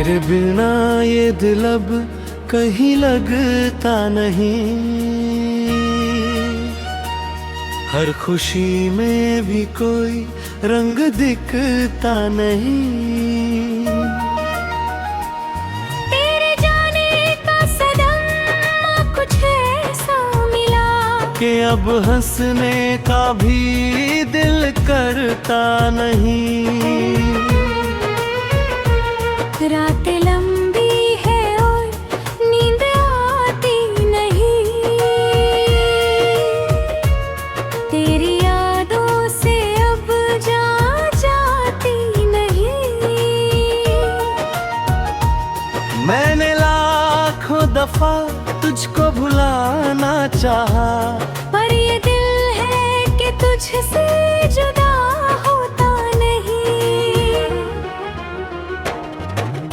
तेरे बिना ये दिल अब कहीं लगता नहीं। हर खुशी में भी कोई रंग दिखता नहीं। तेरे जाने का सदमा कुछ ऐसा मिला कि अब हंसने का भी दिल करता नहीं। रात लंबी है और नींद आती नहीं। तेरी यादों से अब जाती नहीं। मैंने लाखों दफा तुझको भुलाना चाहा, पर ये दिल है कि तुझसे जुदा होता नहीं।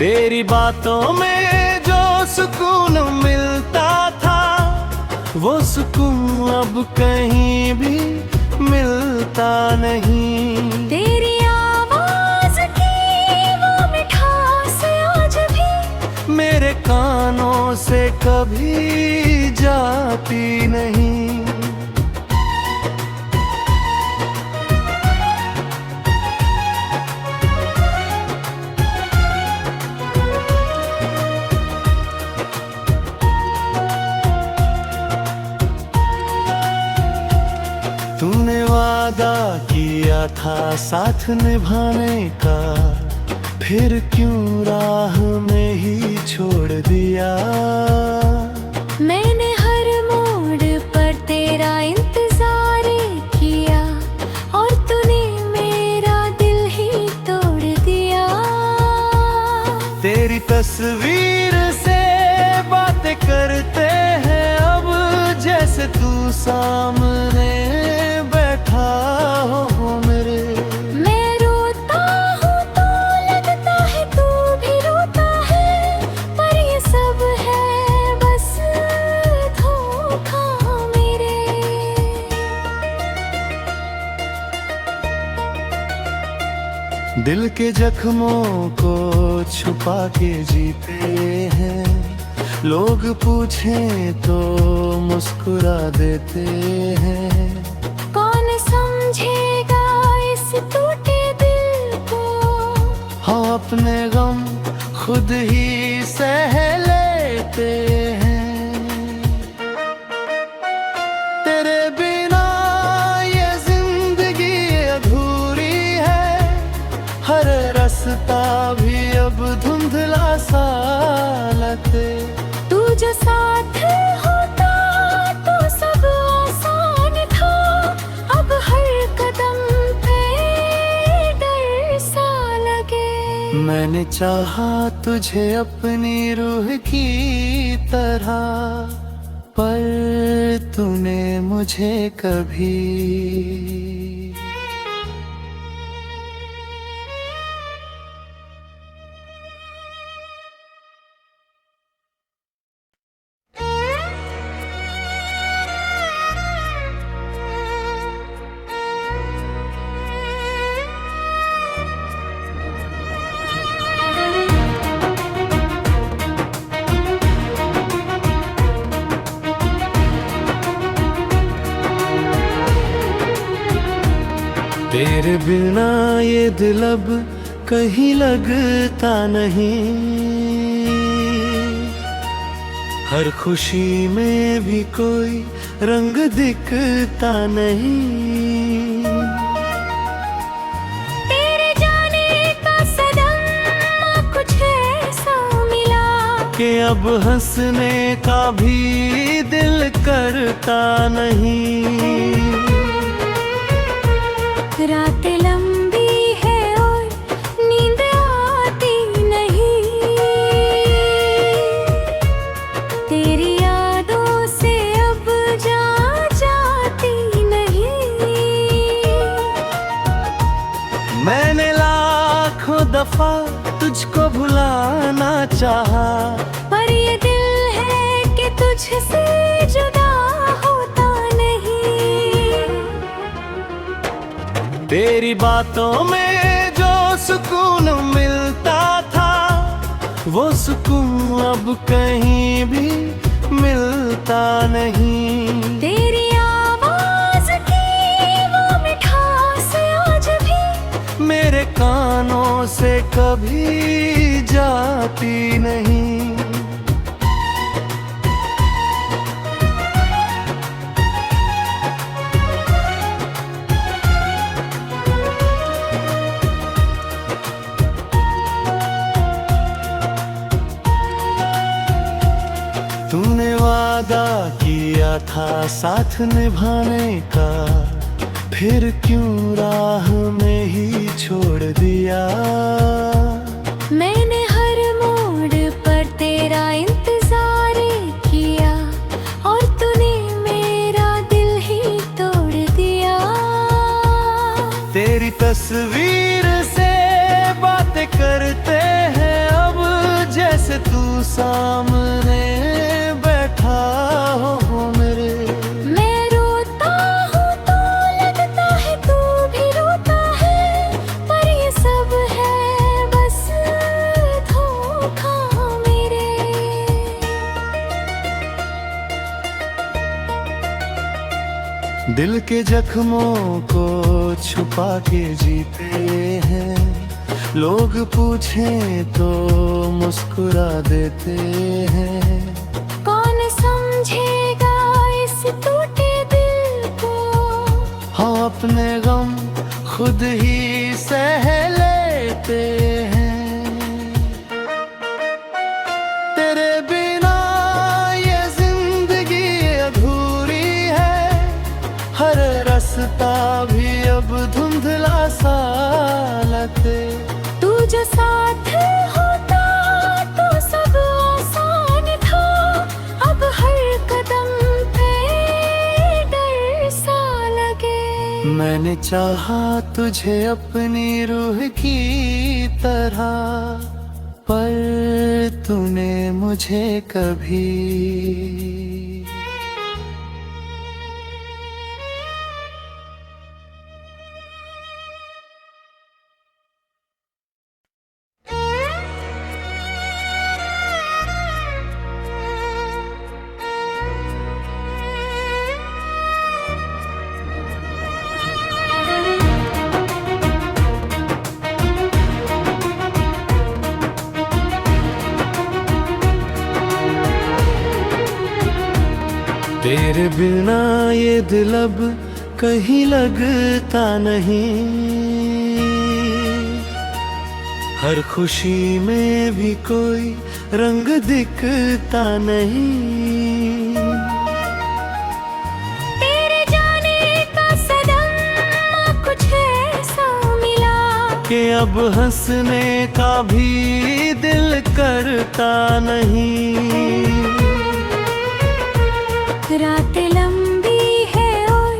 तेरी बातों में जो सुकून मिलता था, वो सुकून अब कहीं भी मिलता नहीं। तेरी आवाज की वो मिठास आज भी मेरे कानों से कभी जाती नहीं। तूने वादा किया था साथ निभाने का, फिर क्यों राह में ही छोड़ दिया। मैंने हर मोड़ पर तेरा इंतजार किया और तूने मेरा दिल ही तोड़ दिया। तेरी तस्वीर से बातें करते हैं अब, जैसे तू सामने बैठा हो मेरे। मैं रोता हूँ तो लगता है तू भी रोता है, पर ये सब है बस धोखा मेरे। दिल के जख्मों को छुपा के जीते हैं, लोग पूछें तो मुस्कुरा देते हैं। कौन समझेगा इस टूटे दिल को, हम अपने गम खुद ही सह लेते हैं। तेरे बिना ये जिंदगी अधूरी है, हर रास्ता भी अब धुंधला सा लगे। तू जो साथ होता तो सब आसान था, अब हर कदम पे डर सा लगे। मैंने चाहा तुझे अपनी रूह की तरह, पर तूने मुझे कभी तेरे बिना ये दिल अब कहीं लगता नहीं। हर खुशी में भी कोई रंग दिखता नहीं। तेरे जाने का सदमा कुछ ऐसा मिला कि अब हंसने का भी दिल करता नहीं। रात लंबी है और नींद आती नहीं। तेरी यादों से अब जाती नहीं। मैंने लाखों दफा तुझको भुलाना चाहा, पर ये दिल है कि तुझसे जुदा होता नहीं। तेरी बातों में जो सुकून मिलता था, वो सुकून अब कहीं भी मिलता नहीं। तेरी आवाज की वो मिठास आज भी मेरे कानों से कभी जाती नहीं। तूने वादा किया था साथ निभाने का, फिर क्यों राह में ही छोड़ दिया। मैंने हर मोड़ पर तेरा इंतजार किया और तूने मेरा दिल ही तोड़ दिया। तेरी तस्वीर से बातें करते हैं अब, जैसे तू सामने बैठा हो मेरे। मैं रोता हूँ तो लगता है तू भी रोता है, पर ये सब है बस धोखा मेरे। दिल के जख्मों को छुपा के जीते हैं, लोग पूछें तो मुस्कुरा देते हैं। कौन समझेगा इस टूटे दिल को, हम अपने गम खुद ही सह लेते हैं। तेरे बिना ये जिंदगी अधूरी है, हर रास्ता भी अब धुंधला सा लगे। तू जो साथ होता तो सब आसान था, अब हर कदम पे डर सा लगे। मैंने चाहा तुझे अपनी रूह की तरह, पर तूने मुझे कभी तेरे बिना ये दिल अब कहीं लगता नहीं। हर खुशी में भी कोई रंग दिखता नहीं। तेरे जाने का सदमा कुछ ऐसा मिला कि अब हंसने का भी दिल करता नहीं। रात लंबी है और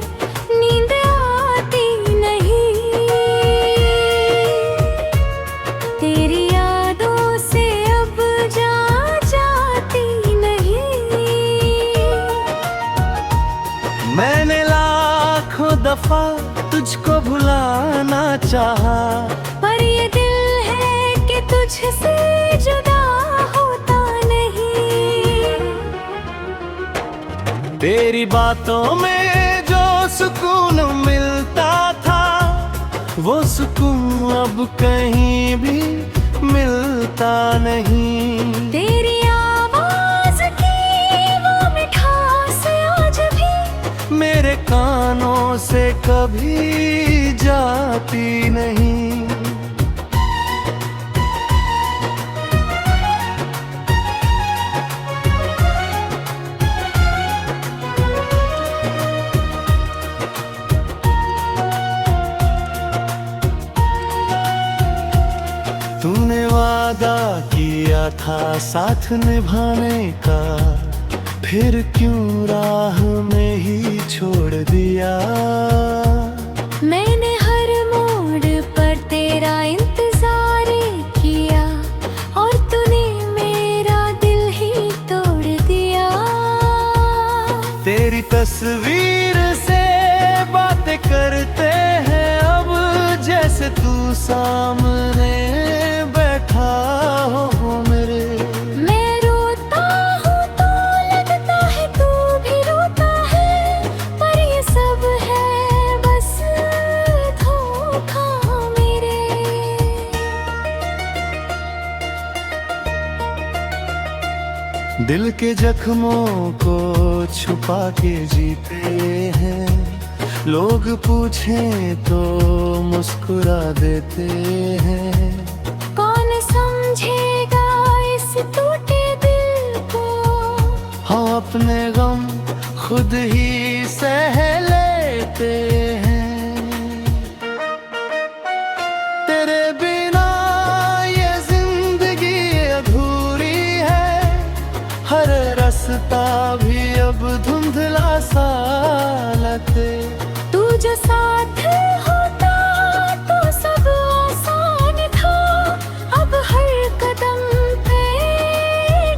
नींद आती नहीं, तेरी यादों से अब जाती नहीं। मैंने लाखों दफा तुझको भुलाना चाहा, पर ये दिल है कि तुझसे जुदा होता नहीं। तेरी बातों में जो सुकून मिलता था, वो सुकून अब कहीं भी मिलता नहीं। तेरी आवाज की वो मिठास आज भी मेरे कानों से कभी जाती नहीं। तूने वादा किया था साथ निभाने का, फिर क्यों राह में ही छोड़ दिया। मैंने हर मोड़ पर तेरा इंतजार किया और तूने मेरा दिल ही तोड़ दिया। तेरी तस्वीर से बातें करते हैं अब, जैसे तू सामने बैठा हो मेरे। दिल के जख्मों को छुपा के जीते हैं, लोग पूछें तो मुस्कुरा देते हैं। कौन समझेगा इस टूटे दिल को, हम अपने गम खुद ही सह लेते हैं। तेरे बिना ये जिंदगी अधूरी है, हर रास्ता भी अब धुंधला सा लगते। तू जो साथ होता तो सब आसान था, अब हर कदम पे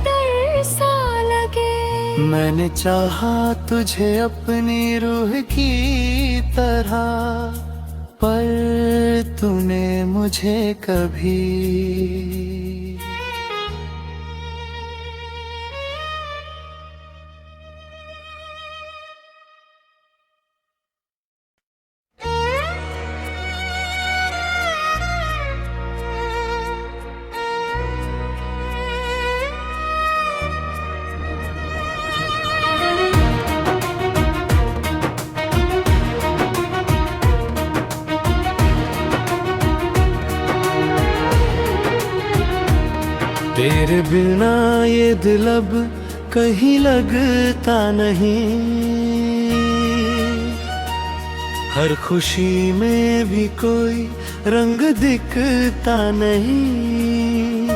डर सा लगे। मैंने चाहा तुझे अपनी रूह की तरह, पर तूने मुझे कभी तेरे बिना ये दिल अब कहीं लगता नहीं, हर खुशी में भी कोई रंग दिखता नहीं।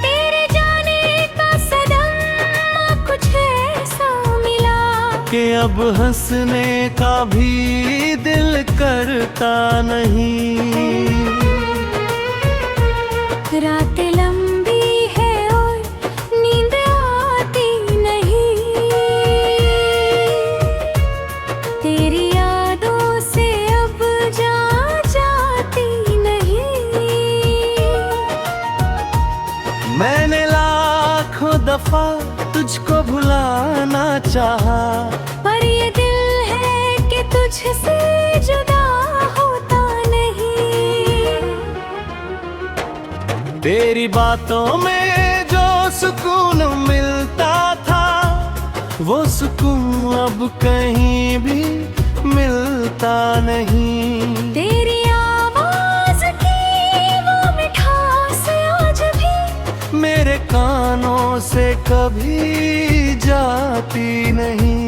तेरे जाने का सदमा कुछ ऐसा मिला कि अब हंसने का भी दिल करता नहीं। रात लंबी है और नींद आती नहीं, तेरी यादों से अब जाती नहीं। मैंने लाखों दफा तुझको भुलाना चाहा, पर ये दिल है कि तुझसे जुदा होता नहीं। तेरी बातों में जो सुकून मिलता था, वो सुकून अब कहीं भी मिलता नहीं। तेरी आवाज की वो मिठास आज भी मेरे कानों से कभी जाती नहीं।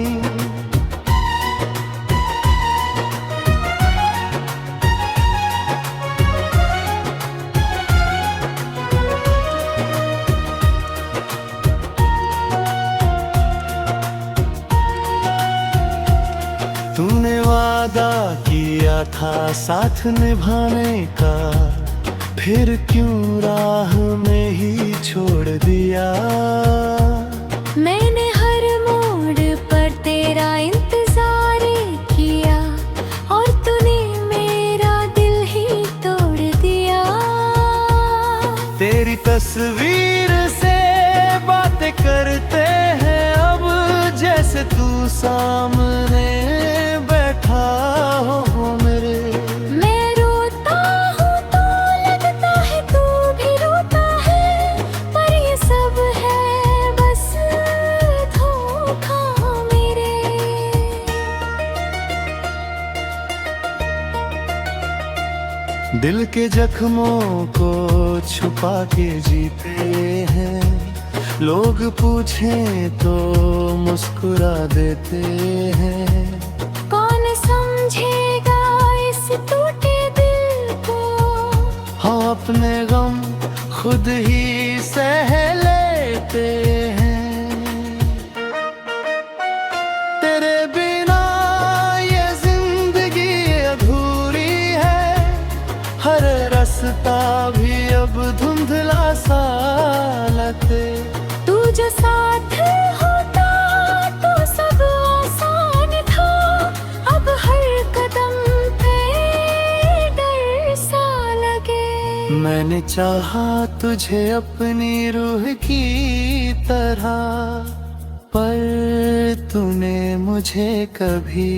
तूने वादा किया था साथ निभाने का, फिर क्यों राह में ही छोड़ दिया। मैंने हर मोड़ पर तेरा इंतजार किया, और तूने मेरा दिल ही तोड़ दिया। तेरी तस्वीर से बातें करते हैं अब, जैसे तू सामने बैठा हो मेरे। मैं रोता हूँ तो लगता है तू भी रोता है, पर ये सब है बस धोखा मेरे। दिल के जख्मों को छुपा के जीते हैं, लोग पूछें तो मुस्कुरा देते हैं। कौन समझेगा इस टूटे दिल को, हम अपने गम खुद ही सह लेते हैं। तेरे बिना ये जिंदगी अधूरी है, हर रास्ता भी अब धुंधला सा लगते। तू जो साथ होता तो सब आसान था, अब हर कदम पे डर सा लगे। मैंने चाहा तुझे अपनी रूह की तरह, पर तूने मुझे कभी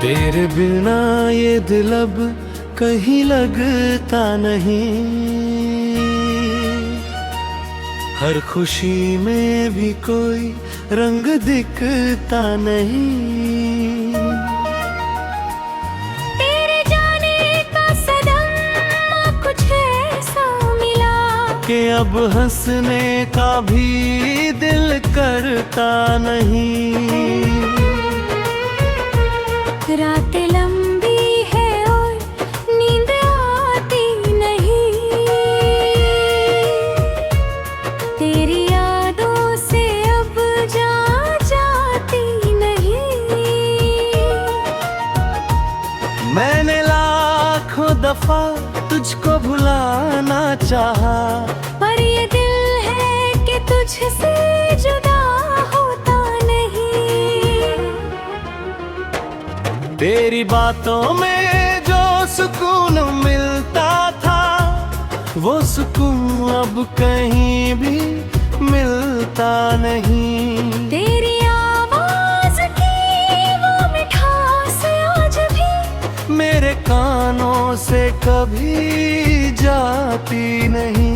तेरे बिना ये दिल अब कहीं लगता नहीं, हर खुशी में भी कोई रंग दिखता नहीं। तेरे जाने का सदमा कुछ ऐसा मिला कि अब हंसने का भी दिल करता नहीं। रात लंबी है और नींद आती नहीं, तेरी यादों से अब जाती नहीं। मैंने लाखों दफा तुझको भुलाना चाहा, पर ये दिल है कि तुझसे जुदा होता नहीं। तेरी बातों में जो सुकून मिलता था, वो सुकून अब कहीं भी मिलता नहीं। तेरी आवाज की वो मिठास आज भी मेरे कानों से कभी जाती नहीं।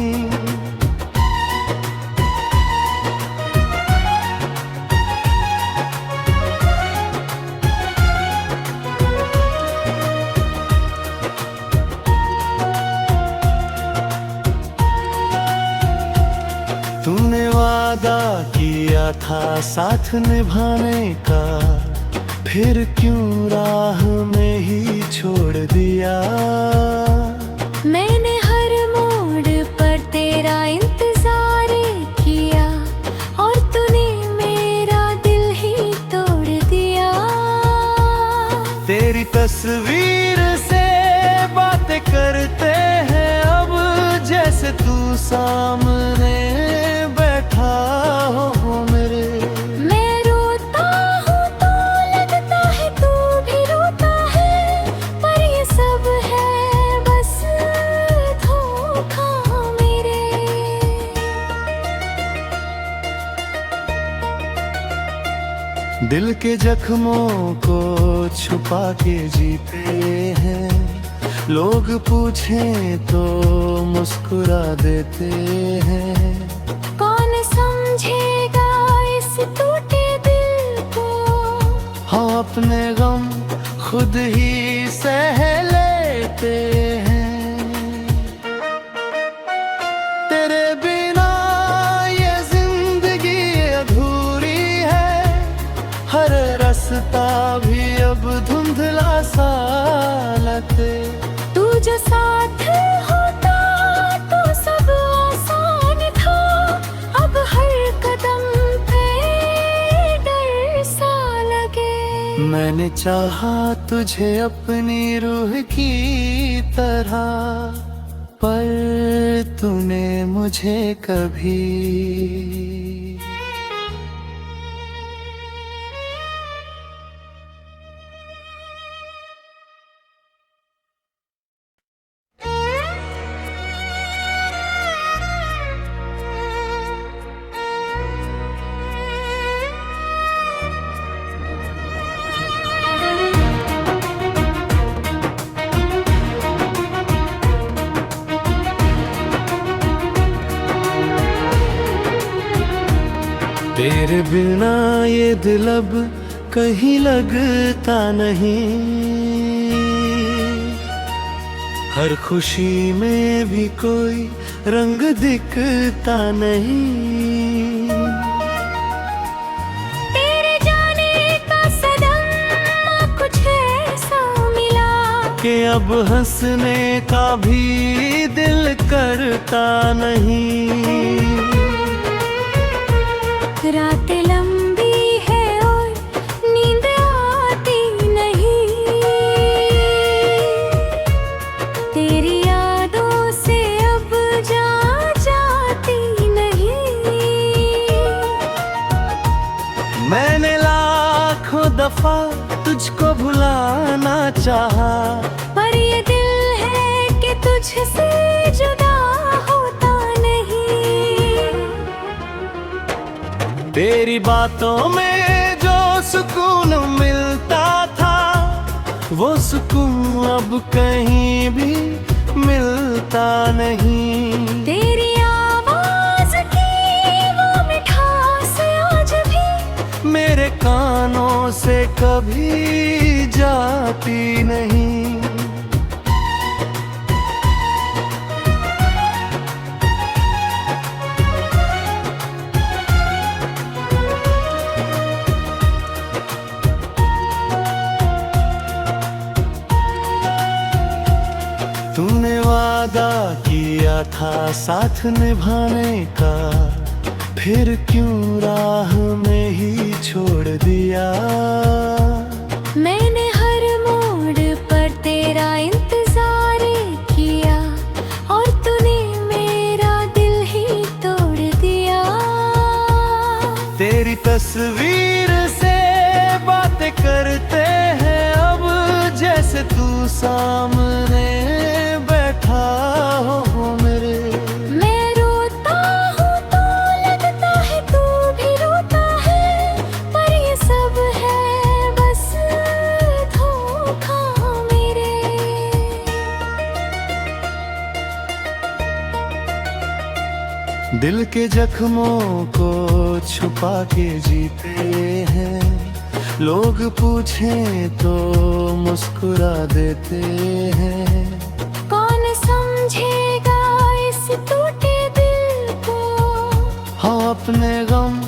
तूने वादा किया था साथ निभाने का, फिर क्यों राह में ही छोड़ दिया। मैंने हर मोड़ पर तेरा इंतजार किया, और तूने मेरा दिल ही तोड़ दिया। तेरी तस्वीर से बातें करते हैं अब, जैसे तू सामने बैठा हो मेरे। मैं रोता हूँ तो लगता है तू भी रोता है, पर ये सब है बस धोखा मेरे। दिल के जख्मों को छुपा के जीते हैं, लोग पूछें तो मुस्कुरा देते हैं। कौन समझेगा इस टूटे दिल को, हम अपने गम खुद ही सह लेते हैं। तेरे बिना ये जिंदगी अधूरी है, हर रास्ता भी अब धुंधला सा लगे। तू जो साथ होता तो सब आसान था, अब हर कदम पे डर सा लगे। मैंने चाहा तुझे अपनी रूह की तरह, पर तूने मुझे कभी तेरे बिना ये दिल अब कहीं लगता नहीं, हर खुशी में भी कोई रंग दिखता नहीं। तेरे जाने का सदमा कुछ ऐसा मिला कि अब हंसने का भी दिल करता नहीं। रात लंबी है और नींद आती नहीं, तेरी यादों से अब जाती नहीं। मैंने लाखों दफा तुझको भुलाना चाहा, पर ये दिल है कि तुझसे जुदा होता नहीं। तेरी बातों में जो सुकून मिलता था, वो सुकून अब कहीं भी मिलता नहीं। तेरी आवाज की वो मिठास आज भी मेरे कानों से कभी जाती नहीं। तूने वादा किया था साथ निभाने का, फिर क्यों राह में ही छोड़ दिया। मैंने हर मोड़ पर तेरा इंतजार किया और तूने मेरा दिल ही तोड़ दिया। तेरी तस्वीर से बातें करते हैं अब, जैसे तू सामने बैठा हो मेरे। मैं रोता हूँ तो लगता है तू भी रोता है, पर ये सब है बस धोखा मेरे। दिल के जख्मों को छुपा के जीते हैं, लोग पूछें तो मुस्कुरा देते हैं। कौन समझेगा इस टूटे दिल को, हम अपने गम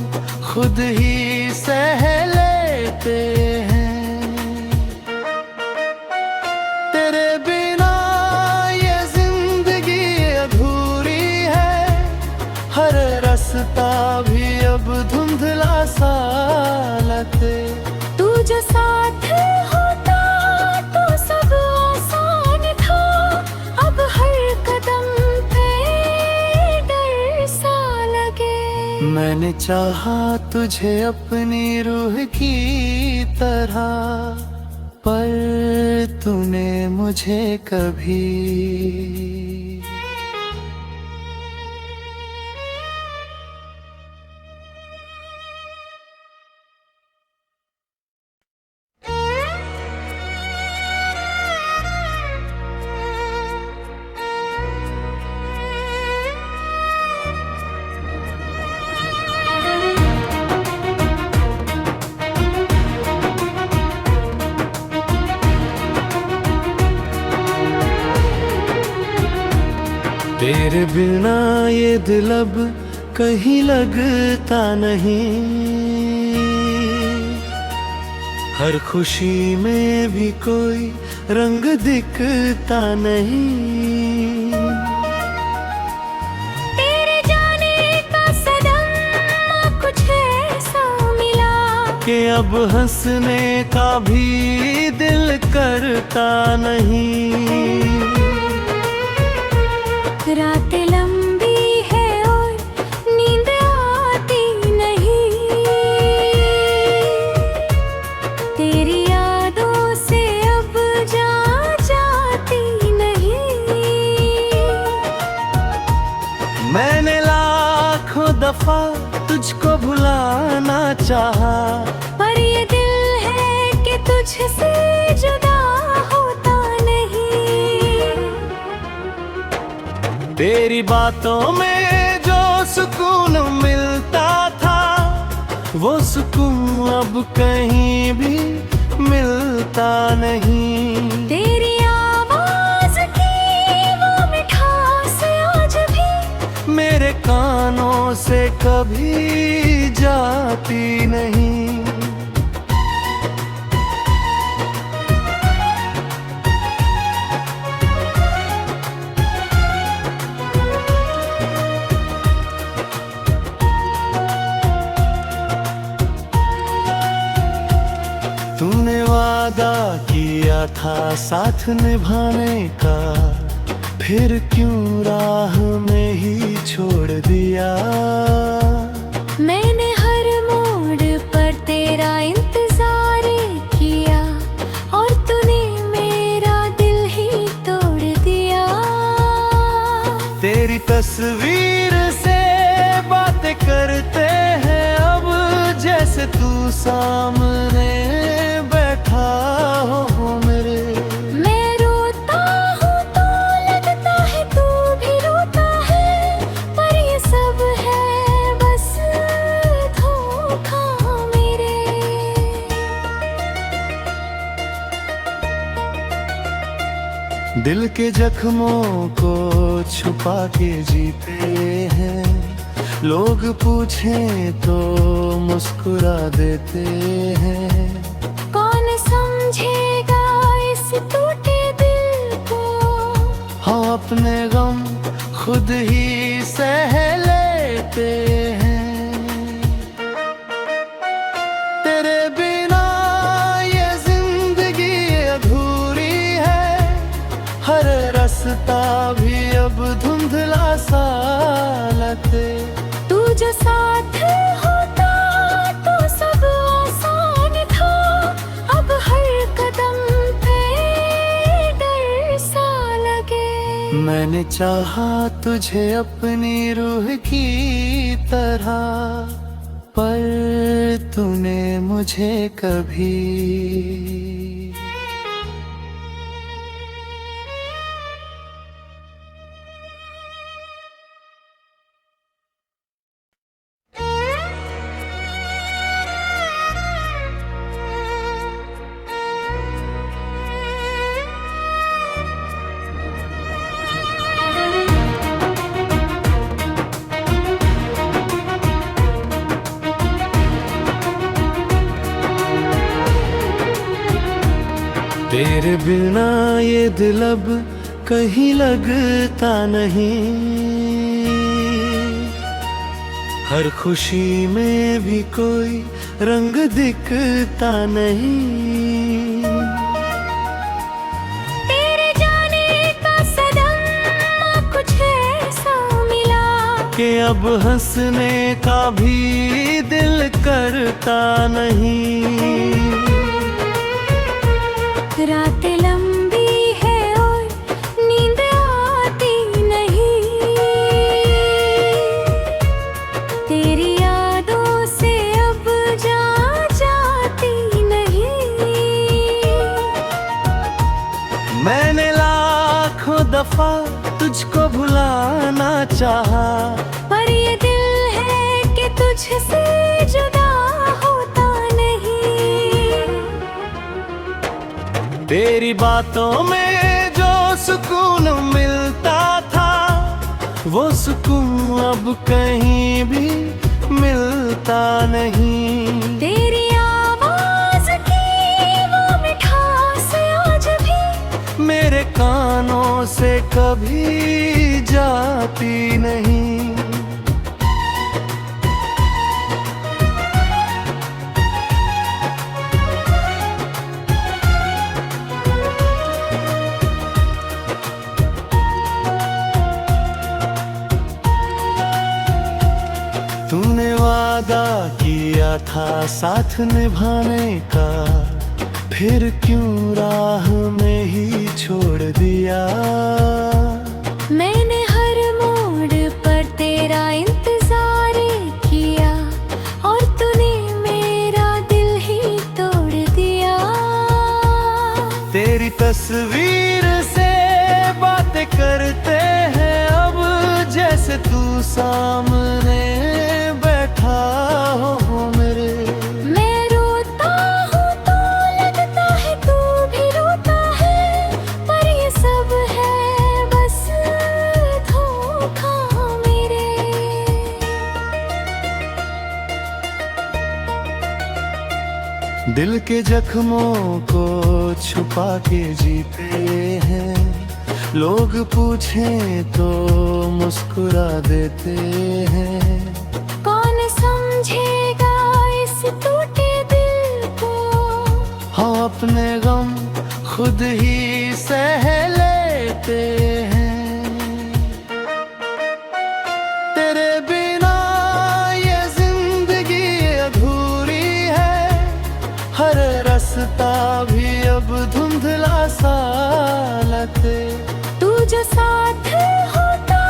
खुद ही सह लेते हैं। तेरे बिना ये जिंदगी अधूरी है, हर रास्ता भी अब धुंधला सा लगते। तू जो साथ होता तो सब आसान था, अब हर कदम पे डर सा लगे। मैंने चाहा तुझे अपनी रूह की तरह, पर तूने मुझे कभी तेरे बिना ये दिल अब कहीं लगता नहीं। हर खुशी में भी कोई रंग दिखता नहीं। तेरे जाने का सदमा कुछ ऐसा मिला कि अब हंसने का भी दिल करता नहीं। रात लंबी है और नींद आती नहीं, तेरी यादों से अब जाती नहीं। मैंने लाखों दफा तुझको भुलाना चाहा, पर ये दिल है कि तुझसे जुदा होता नहीं। तेरी बातों में जो सुकून मिलता था, वो सुकून अब कहीं भी मिलता नहीं। तेरी आवाज की वो मिठास आज भी मेरे कानों से कभी जाती नहीं। तूने वादा किया था साथ निभाने का, फिर क्यों राह में ही छोड़ दिया। मैंने हर मोड़ पर तेरा इंतजार किया और तूने मेरा दिल ही तोड़ दिया। तेरी तस्वीर से बातें करते हैं अब, जैसे तू सामने बैठा हो मेरे। दिल के जख्मों को छुपा के जीते हैं, लोग पूछें तो मुस्कुरा देते हैं। कौन समझेगा इस टूटे दिल को, हम अपने गम खुद ही सह लेते हैं। तेरे बिना ये जिंदगी अधूरी है, हर रास्ता भी अब धुंधला सा लगते। तू जो साथ होता तो सब आसान था, अब हर कदम पे डर सा लगे। मैंने चाहा तुझे अपनी रूह की तरह, पर तूने मुझे कभी तेरे बिना ये दिल अब कहीं लगता नहीं, हर खुशी में भी कोई रंग दिखता नहीं। तेरे जाने का सदमा कुछ ऐसा मिला कि अब हंसने का भी दिल करता नहीं। रात लंबी है और नींद आती नहीं, तेरी यादों से अब जाती नहीं। मैंने लाखों दफा तुझको भुलाना चाहा, पर ये दिल है कि तुझसे जुदा होता नहीं। तेरी बातों में जो सुकून मिलता था, वो सुकून अब कहीं भी मिलता नहीं। तेरी आवाज की वो मिठास आज भी मेरे कानों से कभी जाती नहीं। तूने वादा किया था साथ निभाने का, फिर क्यों राह में ही छोड़ दिया। मैंने हर मोड़ पर तेरा इंतजार किया, और तूने मेरा दिल ही तोड़ दिया। तेरी तस्वीर से बातें करते हैं अब, जैसे तू सामने बैठा हो मेरे। मैं रोता हूँ तो लगता है तू भी रोता है, पर ये सब है बस धोखा मेरे। दिल के जख्मों को छुपा के जीते हैं, लोग पूछें तो मुस्कुरा देते हैं। कौन समझेगा इस टूटे दिल को, हम अपने गम खुद ही सह लेते हैं। तेरे बिना ये जिंदगी अधूरी है, हर रास्ता भी अब धुंधला सा लगते। तू जो साथ होता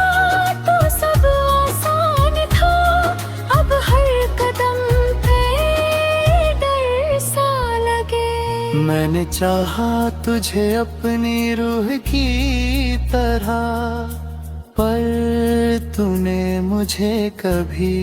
तो सब आसान था, अब हर कदम पे डर सा लगे। मैंने चाहा तुझे अपनी रूह की तरह, पर तूने मुझे कभी